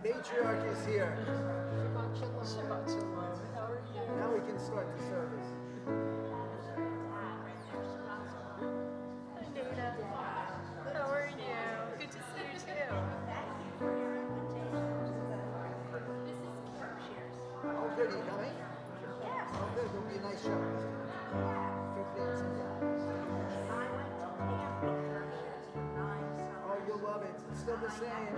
patriarch is here. Shabbat Shalom. How are you? Now we can start the service. Hi, Nada. How are you? Good to see you too. Oh, good. You coming? Oh, good. It'll be a nice show. Keep dancing. Oh, you'll love it. It's still the same.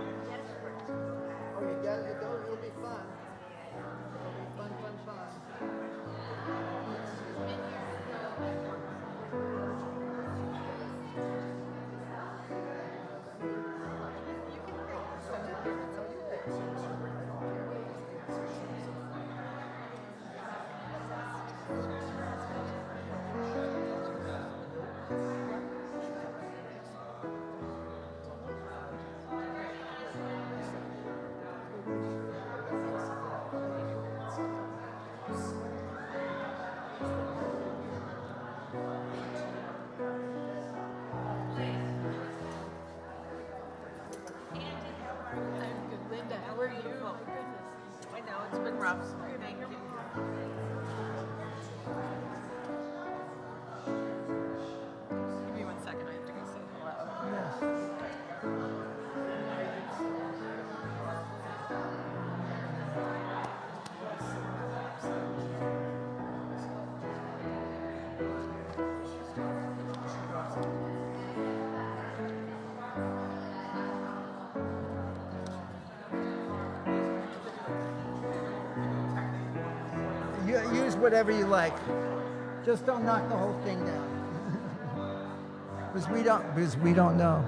Oh, you got it. It'll be fun. It'll be fun, fun, fun. I'm good. Linda, how are you? Oh, my goodness. I know, it's been rough. Thank you. Give me 1 second. I have to go say hello. Use whatever you like. Just don't knock the whole thing down. Because we don't know.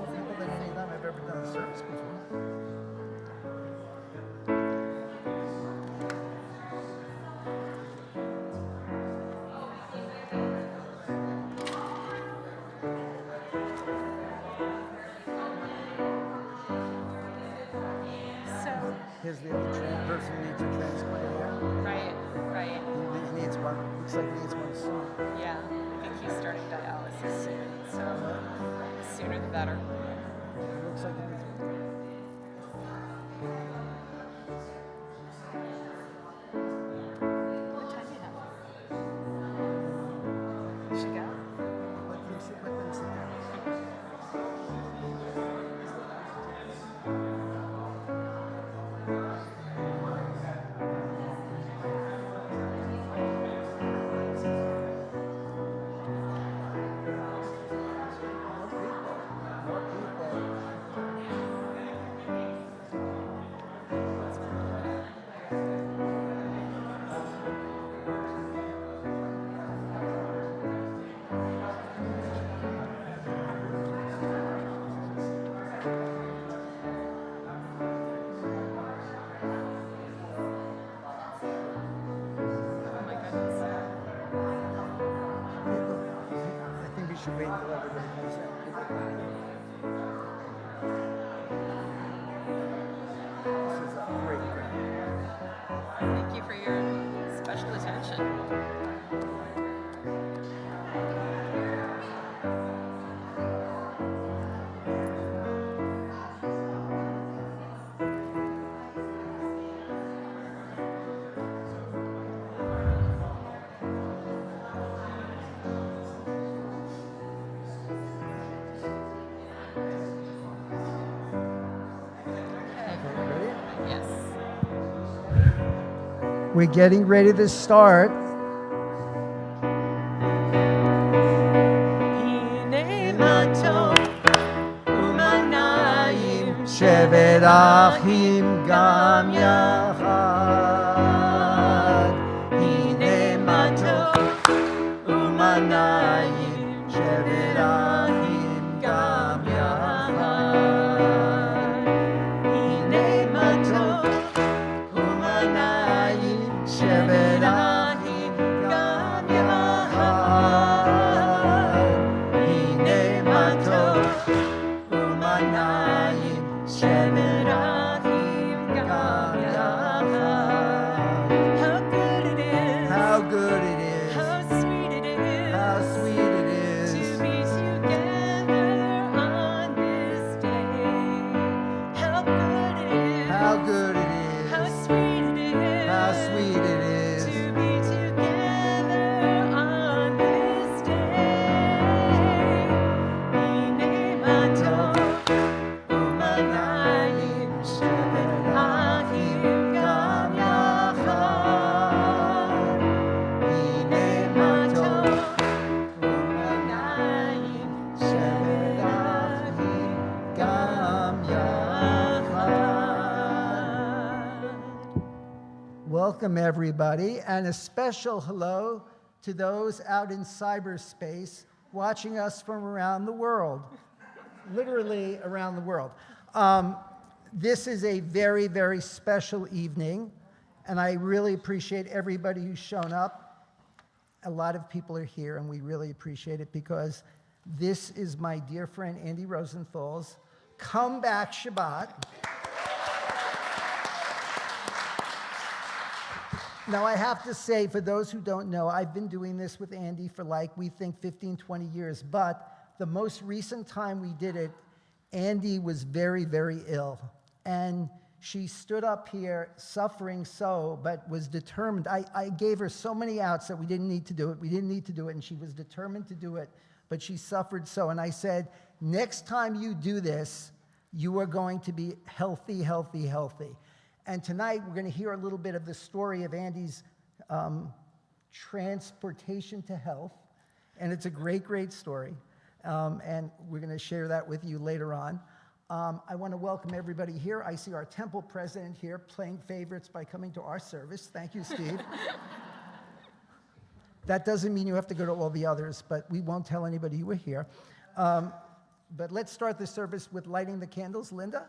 People than any time I've ever done a service before. So, Here's the other person who needs a transplant here. right. He needs one. Looks like he needs one soon. Yeah, I think he's starting dialysis soon. So, the sooner the better. It looks like he needs one. What time do you have? You should go. Let them sit down. More people. Oh my goodness. I think we should wait until everybody comes in. This is a great crowd. Thank you for your special attention. Ready? Yes. We're getting ready to start. שבת אחים גם יחד. הנה מתוק ומנעים, שבת אחים גם יחד. הנה מתוק ומנעים, שבת אחים good it is. How sweet it is. How sweet it is. To be together on this day. How good it is. How good it is. How sweet it is. How sweet it is. To be together on this day. Hine ma tov u'manayim shevet achim gam yachad. Hine ma tov u'manayim shevet achim gam yachad. Welcome, everybody, and a special hello to those out in cyberspace watching us from around the world, literally around the world. This is a very, very special evening, and I really appreciate everybody who's shown up. A lot of people are here, and we really appreciate it because this is my dear friend Andy Rosenthal's comeback Shabbat. Now, I have to say, for those who don't know, I've been doing this with Andy for we think 15, 20 years. But the most recent time we did it, Andy was very, very ill. And she stood up here suffering so, but was determined. I gave her so many outs that we didn't need to do it. We didn't need to do it. And she was determined to do it. But she suffered so. And I said, next time you do this, you are going to be healthy, healthy, healthy. And tonight, we're going to hear a little bit of the story of Andy's transportation to health. And it's a great, great story. And we're going to share that with you later on. I want to welcome everybody here. I see our temple president here playing favorites by coming to our service. Thank you, Steve. That doesn't mean you have to go to all the others, but we won't tell anybody you were here. But let's start the service with lighting the candles. Linda?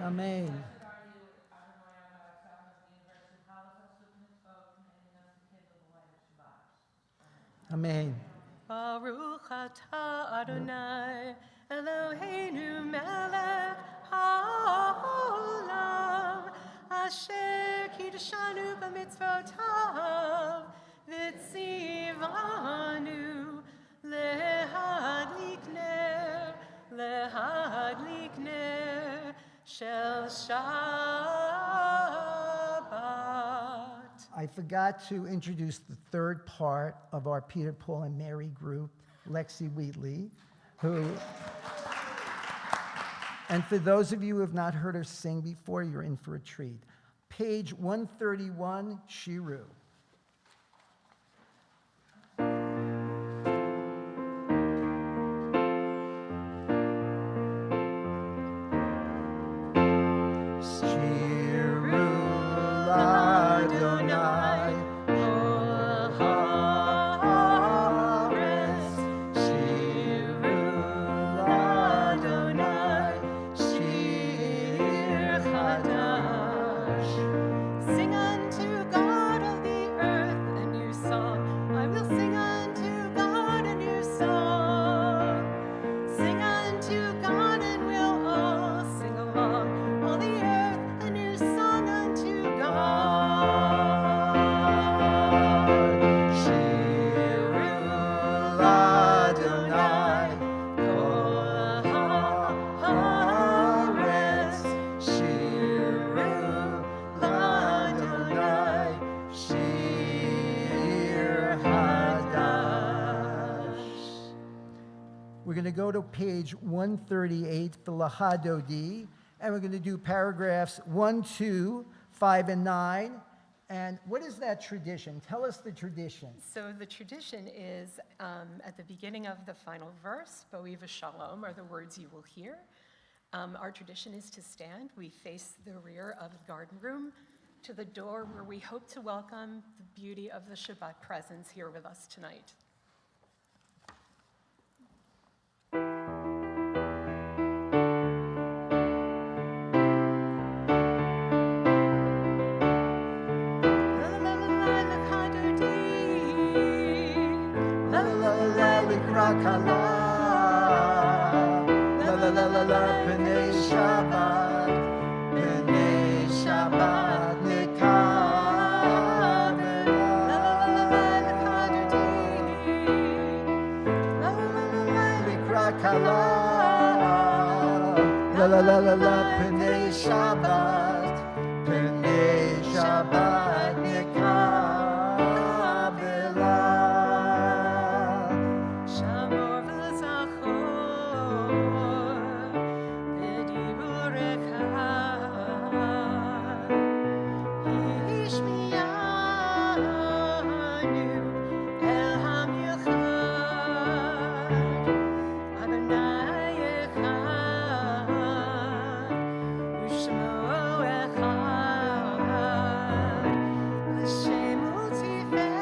Amen. Amen. Baruch atah Adonai Eloheinu melech haolam asher kiddushanu b'mitzvotav v'tzivanu lehadlik ner shel Shabbat. I forgot to introduce the third part of our Peter, Paul, and Mary group, Lexi Wheatley, who, and for those of you who have not heard her sing before, you're in for a treat. Page 131, Shiru. We're going to go to page 138, the Lahadodi, and we're going to do paragraphs 1, 2, 5, and 9, And what is that tradition? Tell us the tradition. So the tradition is at the beginning of the final verse, Bo'eva Shalom are the words you will hear. Our tradition is to stand. We face the rear of the garden room to the door where we hope to welcome the beauty of the Shabbat presence here with us tonight. P'nei Shabbat, P'nei Shabbat, Likra Kala, la la la la la, P'nei Shabbat, P'nei Shabbat, Nikabela. Shamor v'zachor, b'diburecha, hishmiyanu el hamilchad, Adonai echad, u'shmo echad, l'shem u'tiferet,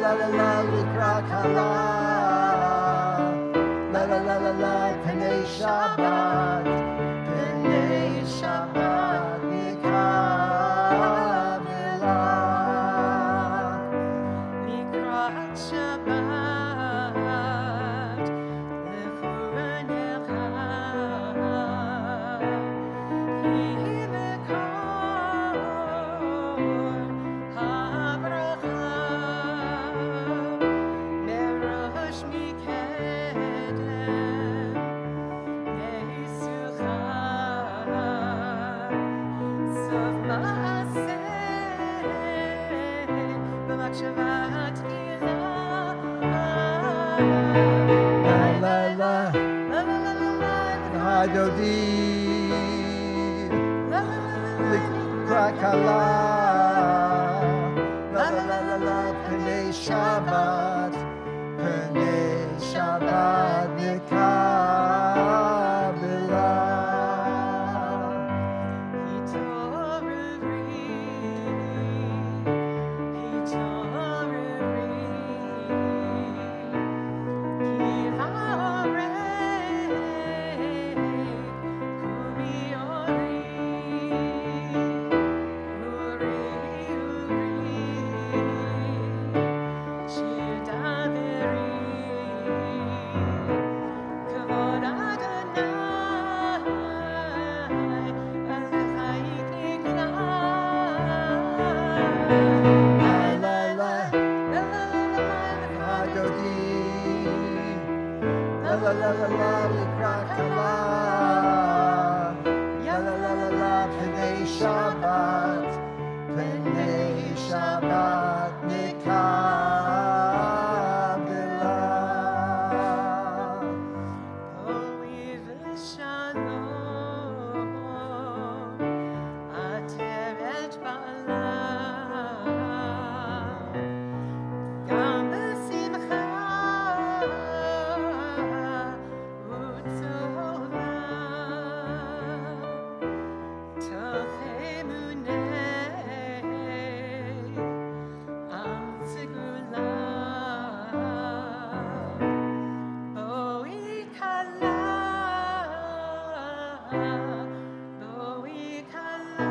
La la la likra kala, la la la la la, P'nei Shabbat, P'nei Shabbat, Nikabela. Mikrat Shabbat, lechuvanecha, hi mekor habracha, merosh mikedem, neisucha, sof ma'aseh, b'makshavat ilah. La la la, La la la la la, Hadodi, la la la la likra kala, la la la la la, P'nei Shabbat, P'nei Shabbat, Nikabela. La la la la, likra kala, la la la la la, P'nei Shabbat, P'nei Shabbat, Nikabela. Bo'eva Shalom, ateret ba'alam, gam b'simcha u'tova, toch emunei am tzigula. Bo'e kala, bo'e kala.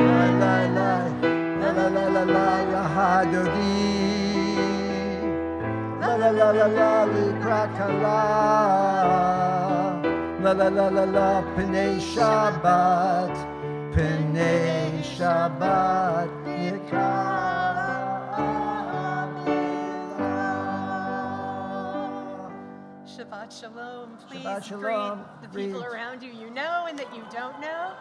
La la la la la la la la, Hadodi, la la la la la, likra kala, la la la la la, P'nei Shabbat, P'nei Shabbat, Nikabela. Shabbat Shalom. Please Shabbat Shalom. greet the people Read. around you you know and that you don't know.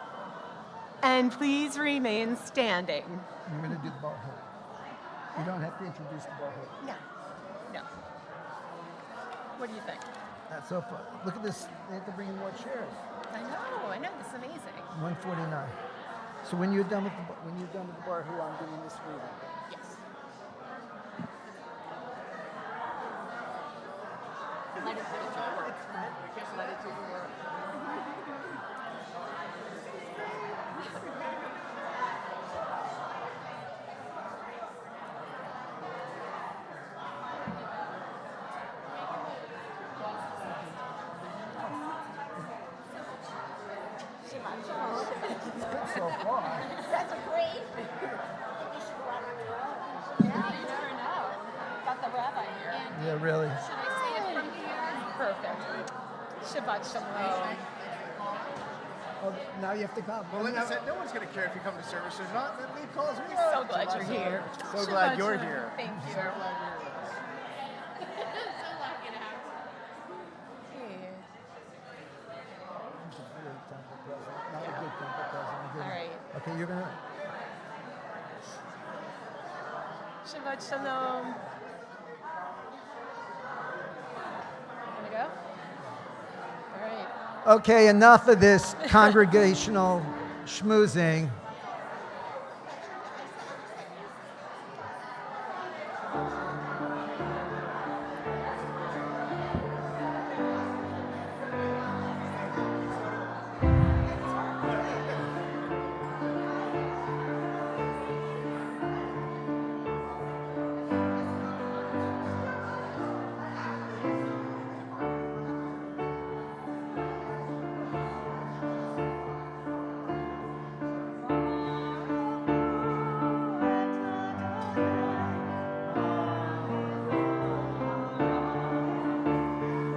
And please remain standing. I'm going to do the bar hold. You don't have to introduce the Baruch. No. No. What do you think? That's so fun. Look at this. They have to bring in more chairs. I know. This is amazing. 149. So when you're done with the Baruch, I'm doing this reading. Yes. Let it do its work. Just let it do the work. So far. That's a great. You should run on your own. Yeah, you never know. Got the rabbi here. Yeah, really. Should I say it from here? Perfect. Shabbat shalom. Oh, now you have to come. Well, like I said, no one's going to care if you come to service or not. They call us. So glad you're here. So Shabbat glad you're shalom. here. Thank you. So lucky to have you. Hey. He's a great temple president. Not a good temple president. a good All one. right. Okay, you're going to. Shabbat shalom. Wanna go? All right. Okay, enough of this congregational schmoozing.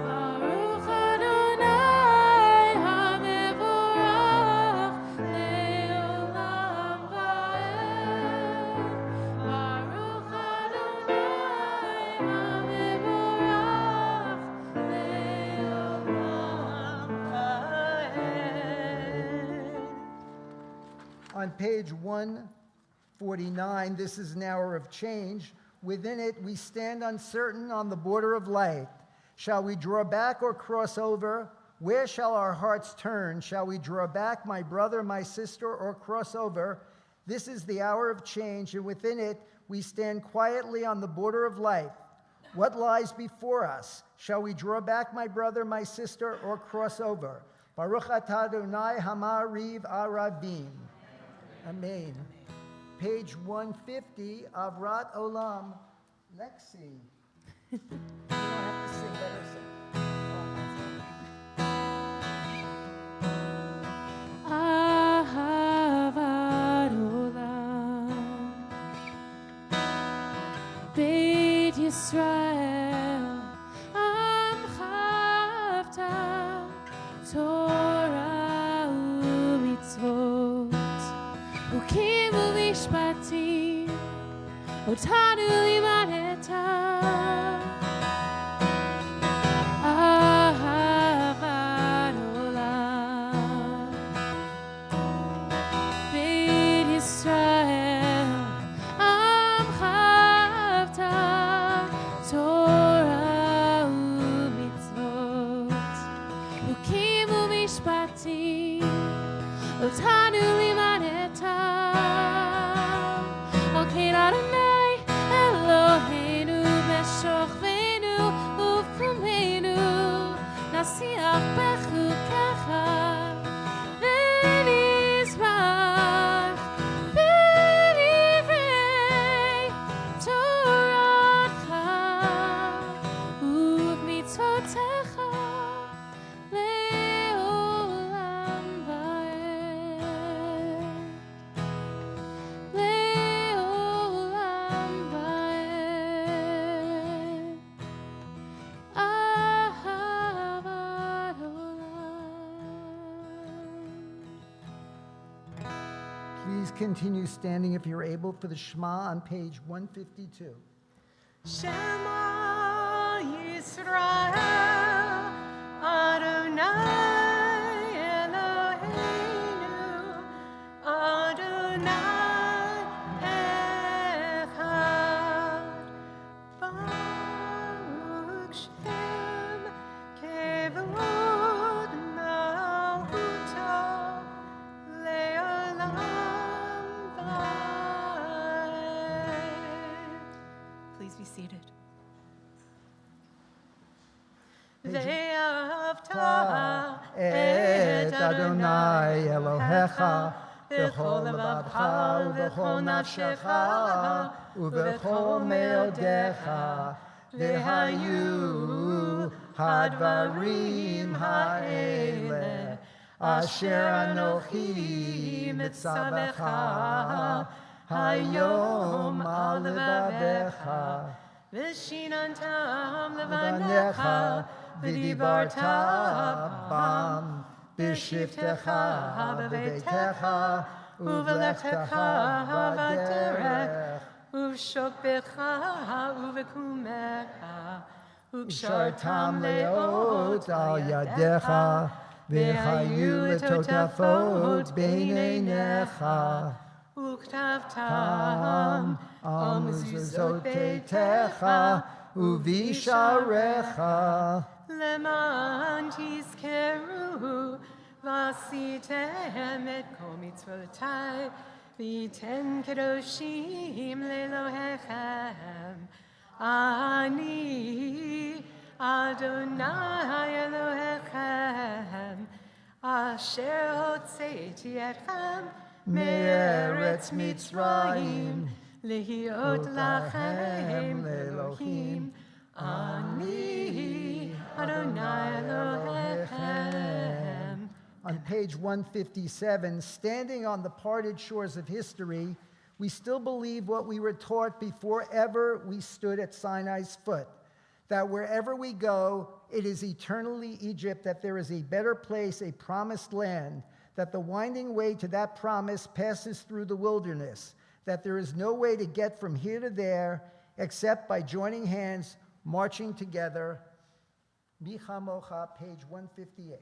Baruch Adonai HaMevorach Le'olam Va'ed. Baruch Adonai HaMevorach Le'olam Va'ed. On page 149, this is an hour of change. Within it, we stand uncertain on the border of light. Shall we draw back or cross over? Where shall our hearts turn? Shall we draw back, my brother, my sister, or cross over? This is the hour of change, and within it, we stand quietly on the border of light. What lies before us? Shall we draw back, my brother, my sister, or cross over? Baruch atah Adonai Hamariv Aravim. Amen. Page 150, Avrat Olam, Lexi. You don't have to sing, better sing. Ahavat Olam. Beit Yisrael, Amcha Avta, Torah u'mitzvot, Ukim u'mishpatim, Otanu limadeta. Ahavat Olam. Beit Yisrael, Amcha Avta, Torah u'mitzvot, Ukim u'mishpatim, Otanu limadeta. Al kein Adonai Eloheinu b'shochveinu u'b'kumeinu, nasiach b'chukecha v'nizrach b'divrei Toracha u'b'mitzvotecha le'olam va'ed. Le'olam va'ed. Ahavat Olam. Please continue standing if you're able for the Shema on page 152. Shema Yisrael, Adonai Eloheinu, Adonai Echad. ואהבת את אדוני אלוהיך בכל לבבך ובכל נפשך ובכל מאודיך, והיו הדברים האלה אשר אנוכי מצווך היום על לבביך, ושיננתם לבניך לבניך ודיברת בם בשבתך בביתך ובלכתך בדרך ובשוכבך ובקומך וקשרתם לאות על ידיך והיו לטוטפות בין עיניך וכתבתם על מזוזות ביתך ובשעריך למען תזכרו ועשיתם את כל מצוותיי והייתם קדושים לאלוהיכם. אני אדוני אלוהיכם אשר הוצאתי אתכם מארץ מצרים להיות לכם לאלוהים. אני אדוני אלוהיכם. On page 157, standing on the parted shores of history, we still believe what we were taught before ever we stood at Sinai's foot, that wherever we go, it is eternally Egypt, that there is a better place, a promised land, that the winding way to that promise passes through the wilderness, that there is no way to get from here to there except by joining hands, marching together. Micha Mocha, page 158.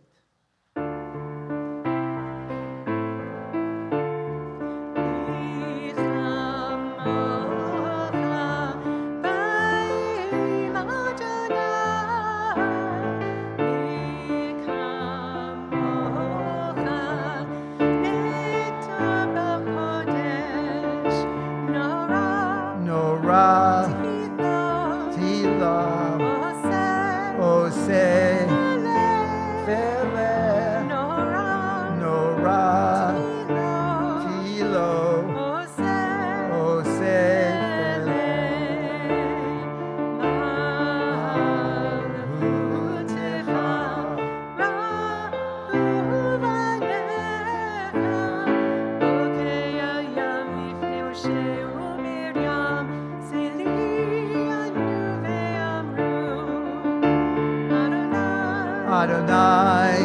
Adonai,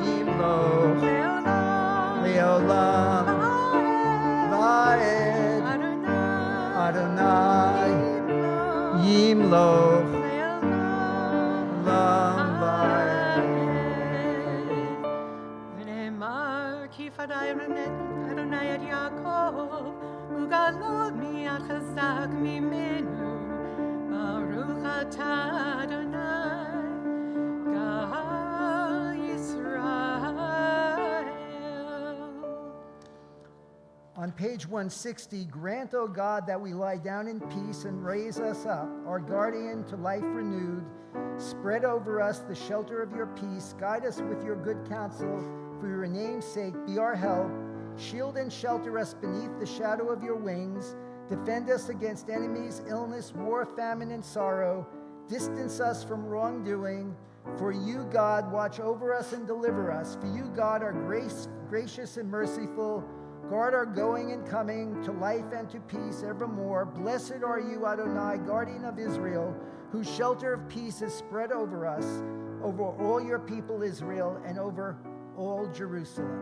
Yimloch, Leolam, Vaed, Adonai, Yimloch, Lam Vaed. ונאמר כי פדאי אדוני את יעקב וגאלו מי החזק ממנו, ברוך אתה אדוני On page 160, grant, O God, that we lie down in peace and raise us up, our guardian to life renewed. Spread over us the shelter of your peace. Guide us with your good counsel. For your name's sake, be our help. Shield and shelter us beneath the shadow of your wings. Defend us against enemies, illness, war, famine, and sorrow. Distance us from wrongdoing. For you, God, watch over us and deliver us. For you, God, are gracious and merciful. Guard our going and coming to life and to peace evermore. Blessed are you, Adonai, guardian of Israel, whose shelter of peace is spread over us, over all your people Israel, and over all Jerusalem.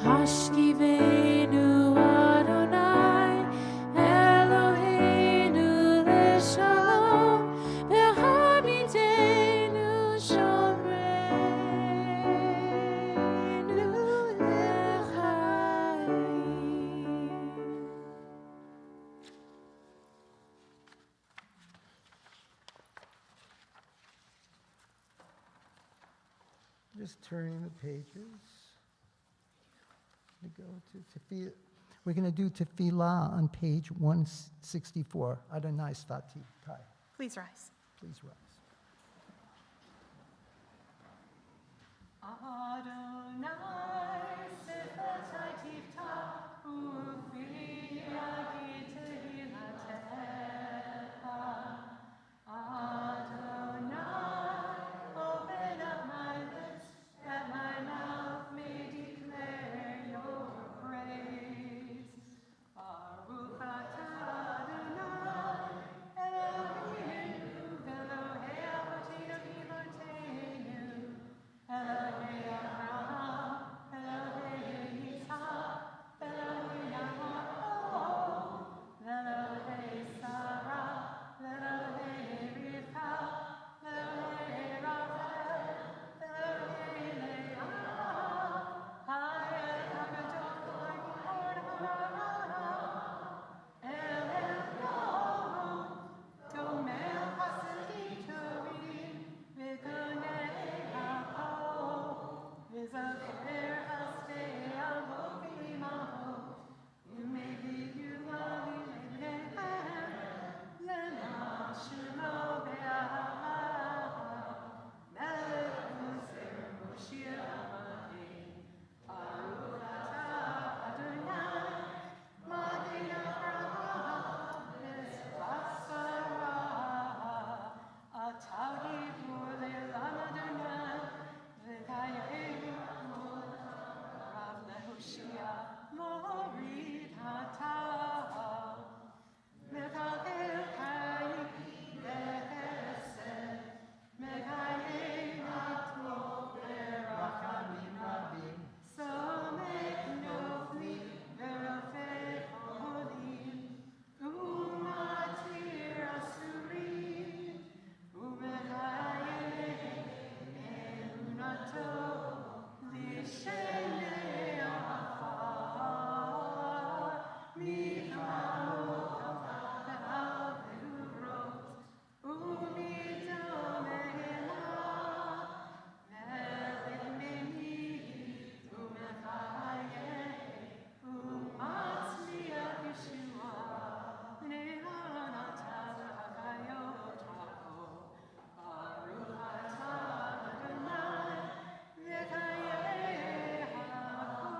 Hashkivenu Adonai, Eloheinu leshalom, v'habitenu shomreinu l'chaim. Just turning the pages. We go to Tefillah. We're going to do Tefillah on page 164. Adonai Stati Tai. Please rise. Please rise. Adonai, sefer tifta, ufi yagite hilatecha. Adonai, open up my lips, that my mouth may declare your praise. Baruch atah Adonai, Eloheinu, Elohei avotinu v'Eloheinu, Elohei Abraham, Elohei Yitzhak, Elohei Yaakov, Elohei Sarah, Elohei Rivka, Elohei Rachel, Elohei Leah, Hayel HaGadol, Lord HaRa'ah, El Elyon, Gomel Hasadim Tovim, V'Gonei HaKol, V'Zacher Hastei Avot V'Imahot, U'Mevi Yulavim Enehem, Lema'an Shemo Be'ahava, Melech Yosef Moshiach Amadei, Baruch atah Adonai, Magen Avraham, Ezrat Sarah, Atah Gibor Le'elam Adonai, V'Kayenu, Rav Lehoshia, Morid Hatah, Mekayel Chayim B'Chesed, Mekayel Matov B'Rachamim Rabim, Somek Nofli V'Rofei Cholim, U'Matir Asurim, U'Mekayel Emunato L'Shenei Afar, Mihamot Ve'Averot, U'Midom Elah, Melech Meni, U'Mechayeh, U'Matzliach Yeshua, Ne'elan atah Hagayot Hako, Baruch atah Adonai, V'Kayeh HaKol.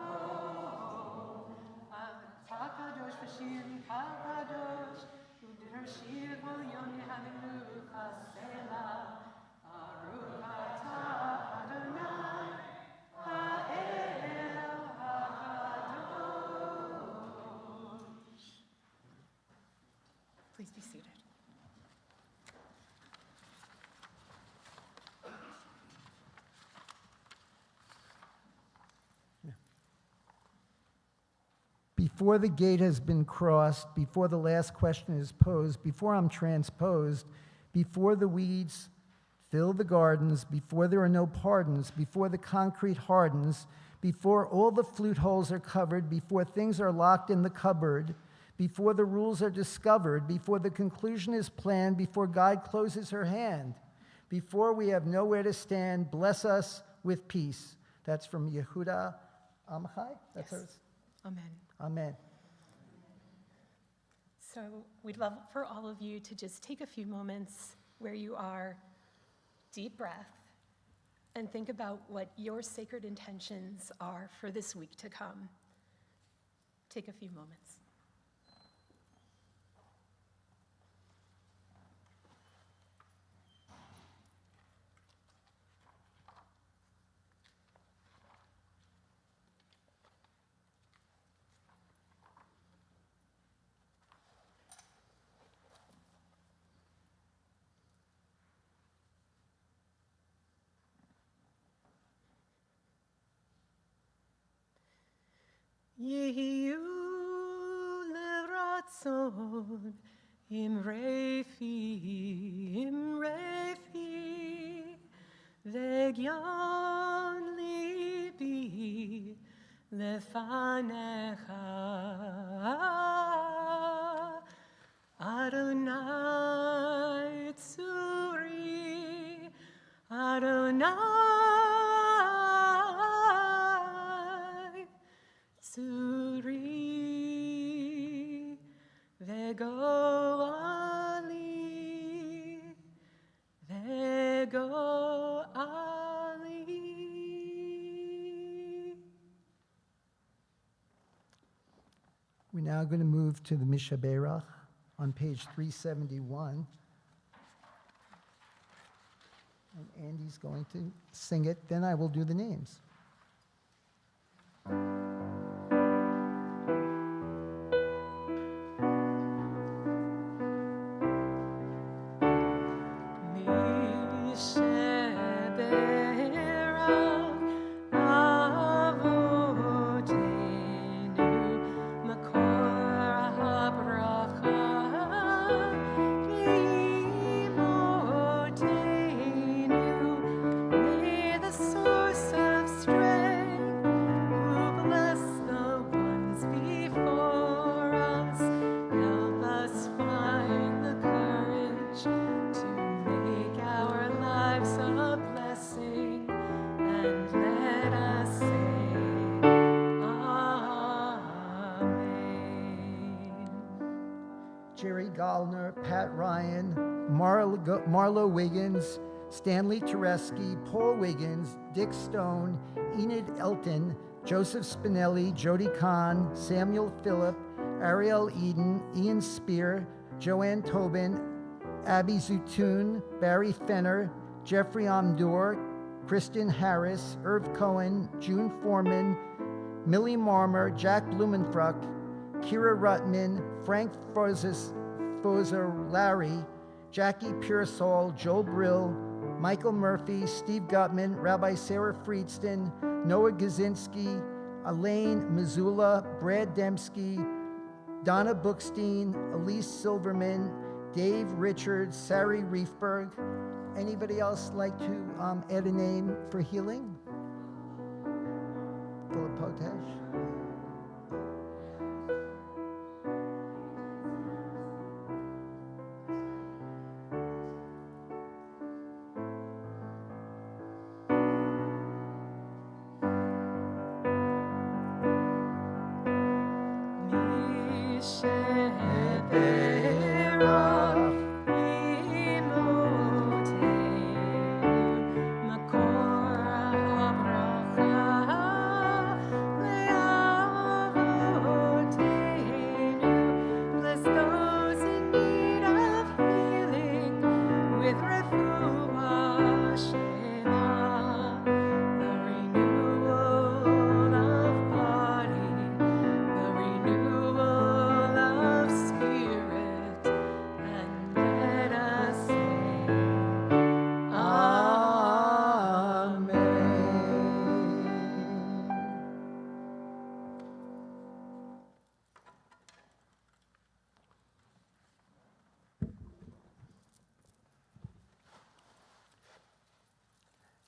Atah Kadosh v'Shir Kadosh, U'Dershir Kol Yom Hallelujah Selah. Baruch atah Adonai, Ha'el HaKadosh. Please be seated. Before the gate has been crossed, before the last question is posed, before I'm transposed, before the weeds fill the gardens, before there are no pardons, before the concrete hardens, before all the flute holes are covered, before things are locked in the cupboard, before the rules are discovered, before the conclusion is planned, before God closes her hand, before we have nowhere to stand, bless us with peace. That's from Yehuda Amachai? That's Yes. hers? Amen. Amen. So we'd love for all of you to just take a few moments where you are, deep breath, and think about what your sacred intentions are for this week to come. Take a few moments. Yehiyu leratzon imrefi v'gyan libi lefanecha Adonai tzuri Adonai tzuri v'goali going to move to the Mishaberach on page 371. And Andy's going to sing it, then I will do the names. Jerry Gallner, Pat Ryan, Marlo Wiggins, Stanley Tereski, Paul Wiggins, Dick Stone, Enid Elton, Joseph Spinelli, Jody Kahn, Samuel Phillip, Ariel Eden, Ian Spear, Joanne Tobin, Abby Zutun, Barry Fenner, Jeffrey Amdur, Kristen Harris, Irv Cohen, June Foreman, Millie Marmer, Jack Blumenfruck, Kira Rutman, Frank Larry, Jackie Pearsall, Joel Brill, Michael Murphy, Steve Gutman, Rabbi Sarah Friedston, Noah Gazinski, Elaine Missoula, Brad Dembski, Donna Bookstein, Elise Silverman, Dave Richards, Sari Riefberg. Anybody else like to add a name for healing? Philip Potash.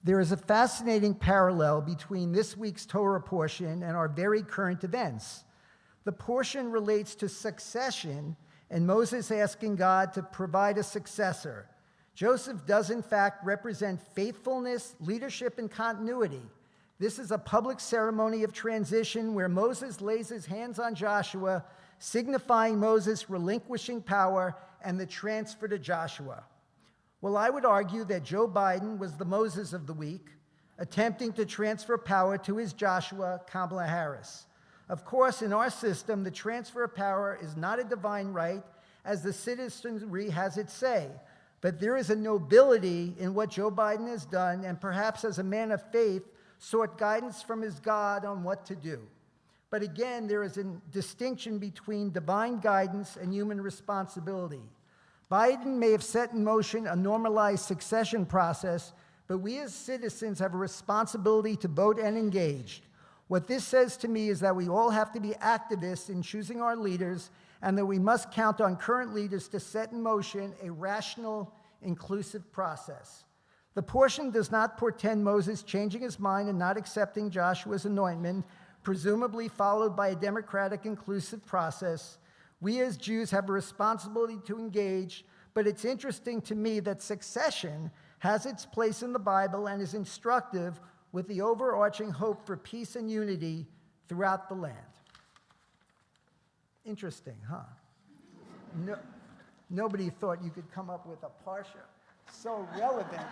There is a fascinating parallel between this week's Torah portion and our very current events. The portion relates to succession and Moses asking God to provide a successor. Joseph does in fact represent faithfulness, leadership, and continuity. This is a public ceremony of transition where Moses lays his hands on Joshua, signifying Moses relinquishing power and the transfer to Joshua. Well, I would argue that Joe Biden was the Moses of the week, attempting to transfer power to his Joshua, Kamala Harris. Of course, in our system, the transfer of power is not a divine right, as the citizenry has its say. But there is a nobility in what Joe Biden has done, and perhaps as a man of faith, sought guidance from his God on what to do. But again, there is a distinction between divine guidance and human responsibility. Biden may have set in motion a normalized succession process, but we as citizens have a responsibility to vote and engage. What this says to me is that we all have to be activists in choosing our leaders, and that we must count on current leaders to set in motion a rational, inclusive process. The portion does not portend Moses changing his mind and not accepting Joshua's anointment, presumably followed by a democratic, inclusive process. We as Jews have a responsibility to engage, but it's interesting to me that succession has its place in the Bible and is instructive with the overarching hope for peace and unity throughout the land. Interesting, huh? Nobody thought you could come up with a parsha so relevant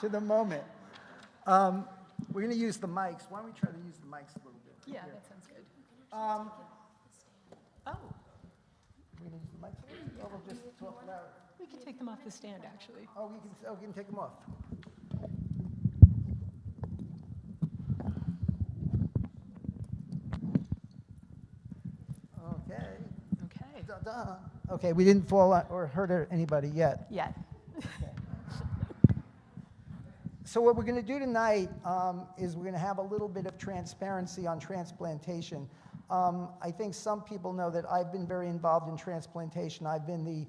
to the moment. We're going to use the mics. Why don't we try to use the mics a little bit? Yeah, that sounds good. Oh, We can use the mic, or we'll just talk loud. we could take them off the stand, actually. Oh, we can take them off. Okay. Okay. Da-da. Okay, we didn't fall or hurt anybody yet. Yeah. So what we're going to do tonight is we're going to have a little bit of transparency on transplantation. I think some people know that I've been very involved in transplantation. I've been the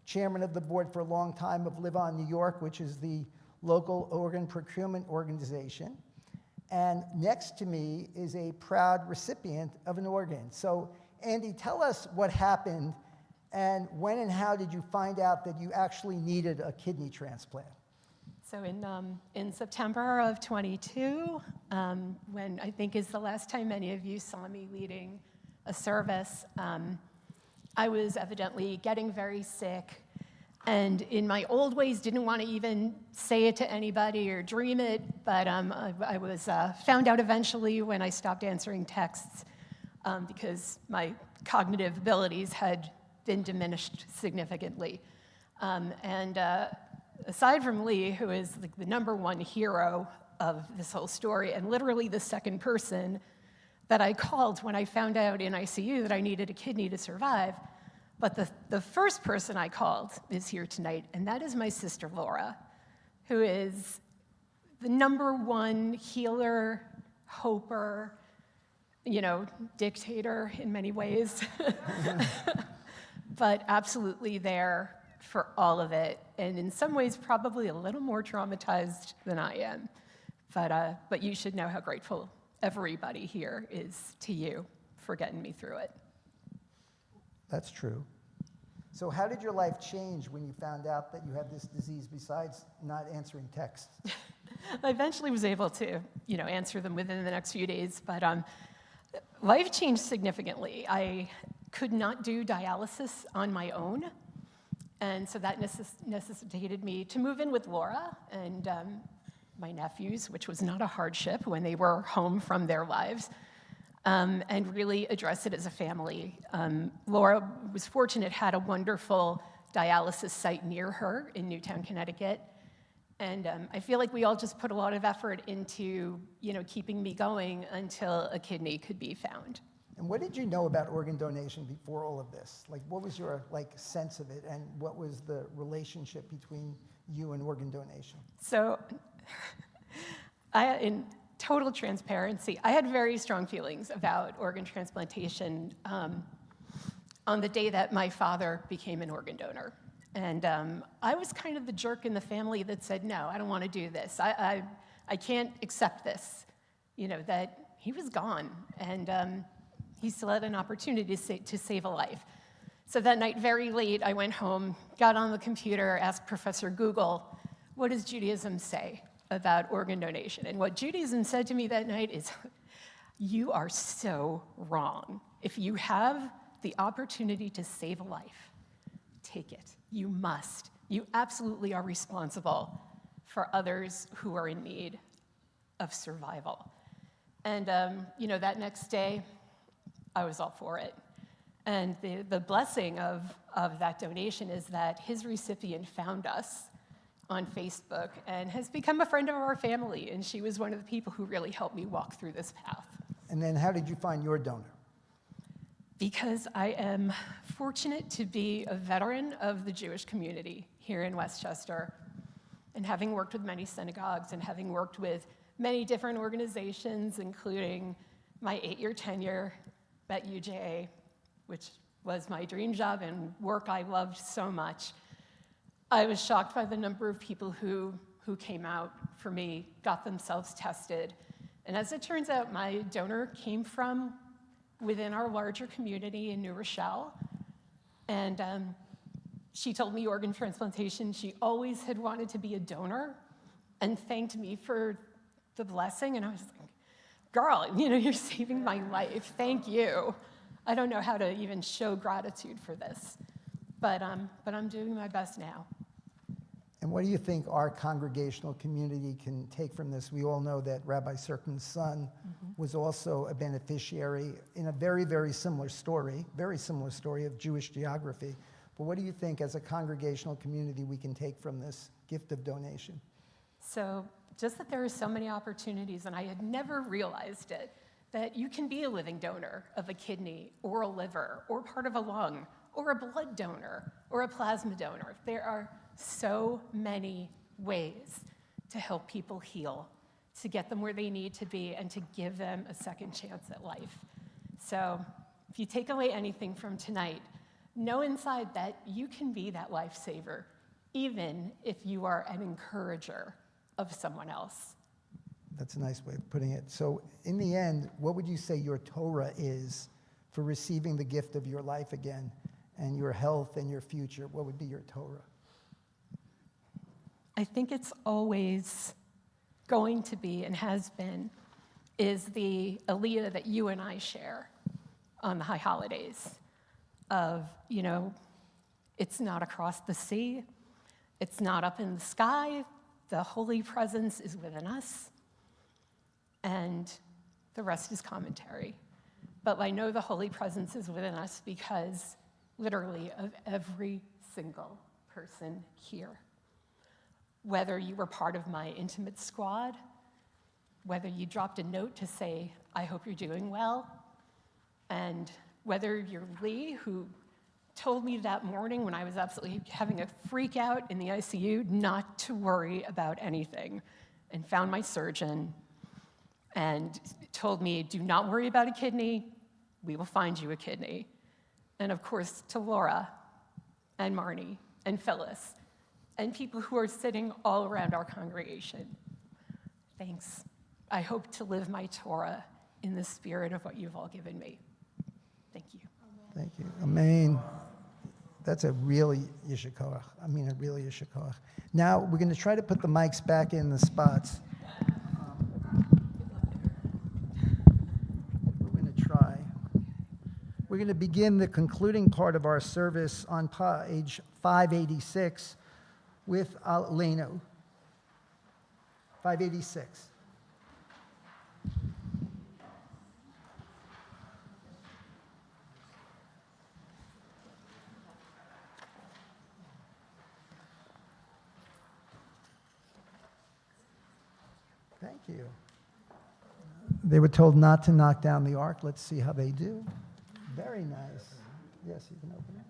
chairman of the board for a long time of Live On New York, which is the local organ procurement organization. And next to me is a proud recipient of an organ. So Andy, tell us what happened and when and how did you find out that you actually needed a kidney transplant? So in September of 22, when I think is the last time many of you saw me leading a service, I was evidently getting very sick, and in my old ways didn't want to even say it to anybody or dream it, but I was found out eventually when I stopped answering texts because my cognitive abilities had been diminished significantly. Aside from Lee, who is like the #1 hero of this whole story, and literally the second person that I called when I found out in ICU that I needed a kidney to survive, but the first person I called is here tonight, and that is my sister Laura, who is the #1 healer, hoper, dictator in many ways, but absolutely there for all of it, and in some ways probably a little more traumatized than I am. But you should know how grateful everybody here is to you for getting me through it. That's true. So how did your life change when you found out that you had this disease besides not answering texts? I eventually was able to, answer them within the next few days, but life changed significantly. I could not do dialysis on my own, and so that necessitated me to move in with Laura and my nephews, which was not a hardship when they were home from their lives, and really address it as a family. Laura was fortunate, had a wonderful dialysis site near her in Newtown, Connecticut, and I feel like we all just put a lot of effort into, keeping me going until a kidney could be found. And what did you know about organ donation before all of this? Like, what was your sense of it, and what was the relationship between you and organ donation? So, in total transparency, I had very strong feelings about organ transplantation on the day that my father became an organ donor. And I was kind of the jerk in the family that said, no, I don't want to do this. I can't accept this, that he was gone. And he still had an opportunity to save a life. So that night, very late, I went home, got on the computer, asked Professor Google, what does Judaism say about organ donation? And what Judaism said to me that night is, you are so wrong. If you have the opportunity to save a life, take it. You must. You absolutely are responsible for others who are in need of survival. And that next day, I was all for it. And the blessing of that donation is that his recipient found us on Facebook and has become a friend of our family. And she was one of the people who really helped me walk through this path. And then how did you find your donor? Because I am fortunate to be a veteran of the Jewish community here in Westchester, and having worked with many synagogues and having worked with many different organizations, including my 8-year tenure at UJA, which was my dream job and work I loved so much. I was shocked by the number of people who came out for me, got themselves tested. And as it turns out, my donor came from within our larger community in New Rochelle. And she told me organ transplantation, she always had wanted to be a donor, and thanked me for the blessing. And I was like, girl, you're saving my life. Thank you. I don't know how to even show gratitude for this, but I'm doing my best now. And what do you think our congregational community can take from this? We all know that Rabbi Sirkin's son was also a beneficiary in a very, very similar story of Jewish geography. But what do you think, as a congregational community, we can take from this gift of donation? So just that there are so many opportunities, and I had never realized it, that you can be a living donor of a kidney or a liver or part of a lung or a blood donor or a plasma donor. There are so many ways to help people heal, to get them where they need to be, and to give them a second chance at life. So if you take away anything from tonight, know inside that you can be that lifesaver, even if you are an encourager of someone else. That's a nice way of putting it. So in the end, what would you say your Torah is for receiving the gift of your life again and your health and your future? What would be your Torah? I think it's always going to be, and has been, is the aliyah that you and I share on the high holidays of, it's not across the sea, it's not up in the sky, the holy presence is within us, and the rest is commentary. But I know the holy presence is within us because literally of every single person here. Whether you were part of my intimate squad, whether you dropped a note to say, I hope you're doing well, and whether you're Lee, who told me that morning when I was absolutely having a freak out in the ICU not to worry about anything, and found my surgeon and told me, do not worry about a kidney, we will find you a kidney. And of course, to Laura and Marnie and Phyllis, and people who are sitting all around our congregation. Thanks. I hope to live my Torah in the spirit of what you've all given me. Thank you. Thank you. Amen. That's a really yeshar koach. A really yeshar koach. Now, we're going to try to put the mics back in the spots. We're going to try. We're going to begin the concluding part of our service on page 586 with Aleinu. 586. Thank you. They were told not to knock down the ark. Let's see how they do. Very nice. Yes, you can open it.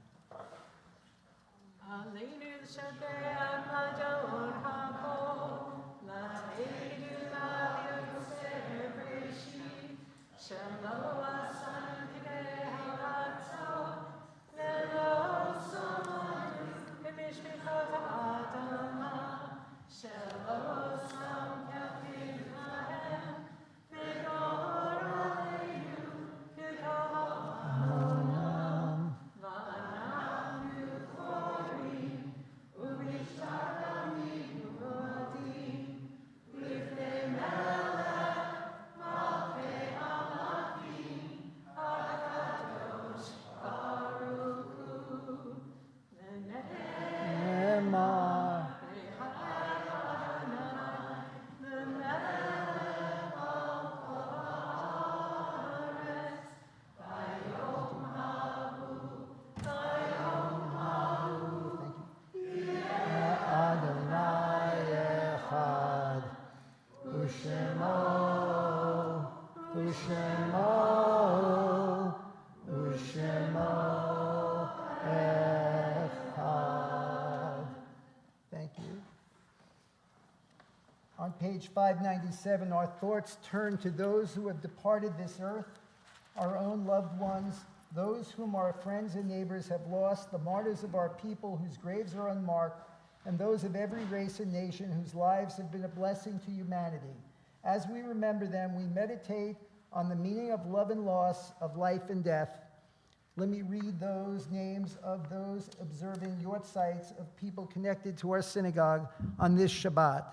Thank you. On page 597, our thoughts turn to those who have departed this earth, our own loved ones, those whom our friends and neighbors have lost, the martyrs of our people whose graves are unmarked, and those of every race and nation whose lives have been a blessing to humanity. As we remember them, we meditate on the meaning of love and loss, of life and death. Let me read those names of those observing yortzites of people connected to our synagogue on this Shabbat.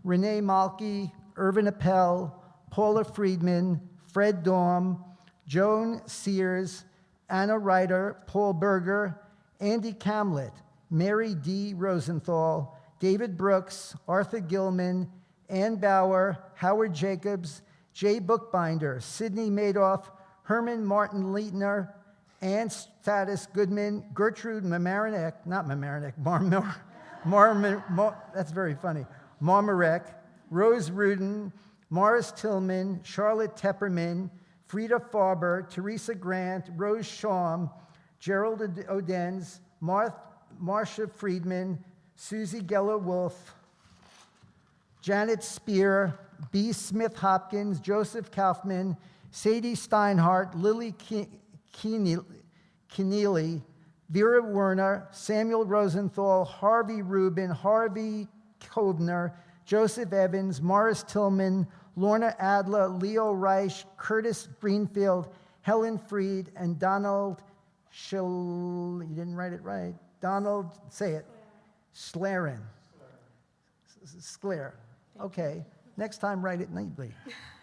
Renee Malki, Irvin Appel, Paula Friedman, Fred Daum, Joan Sears, Anna Ryder, Paul Berger, Andy Camlet, Mary D. Rosenthal, David Brooks, Arthur Gilman, Ann Bauer, Howard Jacobs, Jay Bookbinder, Sidney Madoff, Herman Martin Leitner, Ann Status Goodman, Gertrude Mamaranek, not Mamaranek, that's very funny, Marmarek, Rose Rudin, Morris Tillman, Charlotte Tepperman, Frida Farber, Teresa Grant, Rose Schaum, Gerald Odenz, Marcia Friedman, Susie Geller-Wolf, Janet Spear, B. Smith Hopkins, Joseph Kaufman, Sadie Steinhardt, Lily Keneally, Vera Werner, Samuel Rosenthal, Harvey Rubin, Harvey Kovner, Joseph Evans, Morris Tillman, Lorna Adler, Leo Reich, Curtis Greenfield, Helen Freed, and Donald you didn't write it right. Donald, say it. Sclaren. Sclare. Okay. Next time, write it neatly,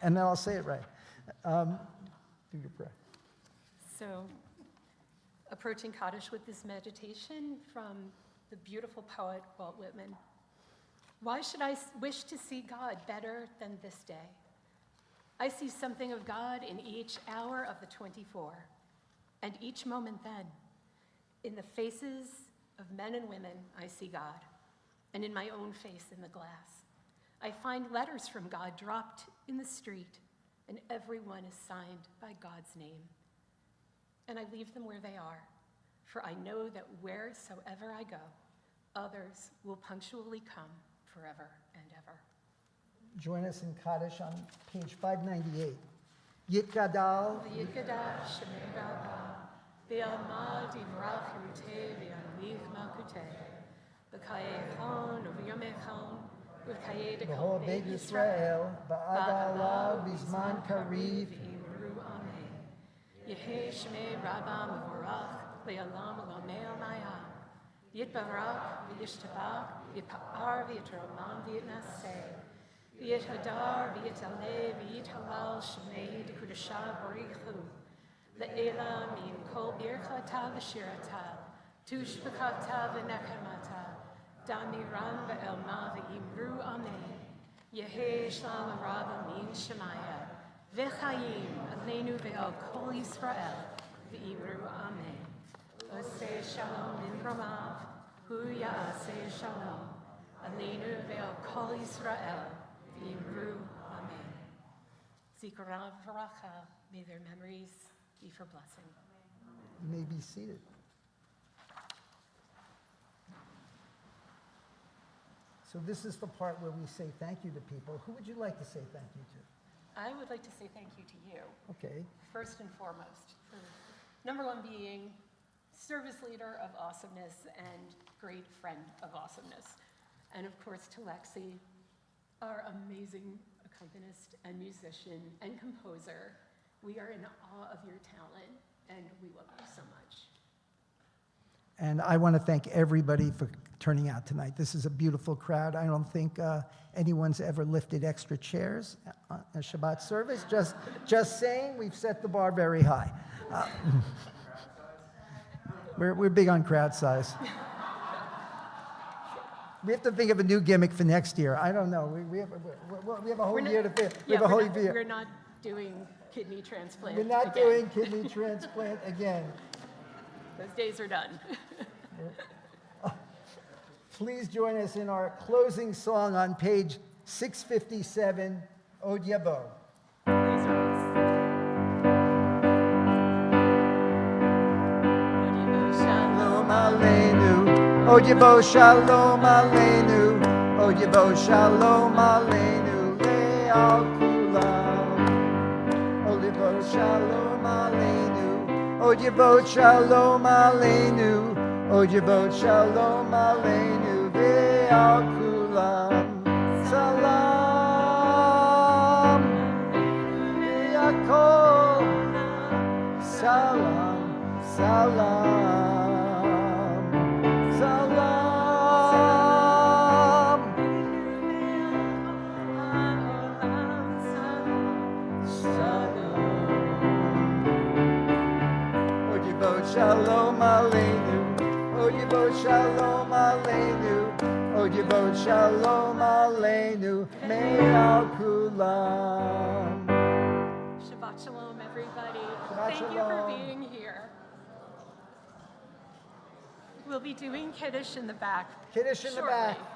and then I'll say it right. Do your prayer. So, approaching Kaddish with this meditation from the beautiful poet Walt Whitman. Why should I wish to see God better than this day? I see something of God in each hour of the 24, and each moment then. In the faces of men and women, I see God, and in my own face in the glass. I find letters from God dropped in the street, and every one is signed by God's name. And I leave them where they are, for I know that wheresoever I go, others will punctually come forever and ever. Join us in Kaddish on page 598. Yitgadal. V'yikadash Shemei Rabba, v'yamad yivrach yiruteh v'yanmich malkuteh, v'kayechon u'v'yomechon, v'kayeh B'hol dekol Beit Beit Yisrael, ba'adalav bizman kariv. v'imru amen. Yehei Shemei Rabba mevorach, le'olam l'omei almaya. Yitbarach v'yishtabach, yitpa'ar v'yitraman v'yitnaseh. V'yithadar v'yitaleh v'yithalal Shemei d'kudashah barichu. Le'ela min kol birchata v'shirata, tushbekata v'nechamata, damiran v'elma v'imru amen. Yehei shlam rabba min shemaya, v'chayim aleinu ve'al kol Yisrael, v'imru amen. Oseh shalom min ramav, hu ya'aseh shalom, aleinu ve'al kol Yisrael, v'imru amen. Zikarav v'racha, may their memories be for blessing. You may be seated. So this is the part where we say thank you to people. Who would you like to say thank you to? I would like to say thank you to you, Okay. first and foremost, for number one being service leader of awesomeness and great friend of awesomeness. And of course to Lexi, our amazing accompanist and musician and composer. We are in awe of your talent and we love you so much. And I want to thank everybody for turning out tonight. This is a beautiful crowd. I don't think anyone's ever lifted extra chairs on a Shabbat service. Just saying, we've set the bar very high. We're big on crowd size. We have to think of a new gimmick for next year. I don't know. We have a whole year to fit. We're not doing kidney transplant. We're not again. doing kidney transplant again. Those days are done. Please join us in our closing song on page 657, Od Yavo. Please rise. Shalom Aleinu, Od Yavo Shalom Aleinu, Od Yavo Shalom Aleinu, Le'al Kulam. Od Yavo Shalom Aleinu, Od Yavo Shalom Aleinu, Od Yavo Shalom Aleinu, Ve'al Kulam. Salam, Ve'akol. Salam, salam, salam. Od Yavo Shalom Aleinu, Od Yavo Shalom Aleinu, Od Yavo Shalom Aleinu, Me'al Kulam. Shabbat Shalom, everybody. Shabbat Thank you for Shalom. being here. We'll be doing Kiddush in the back. Kiddush in the shortly. back.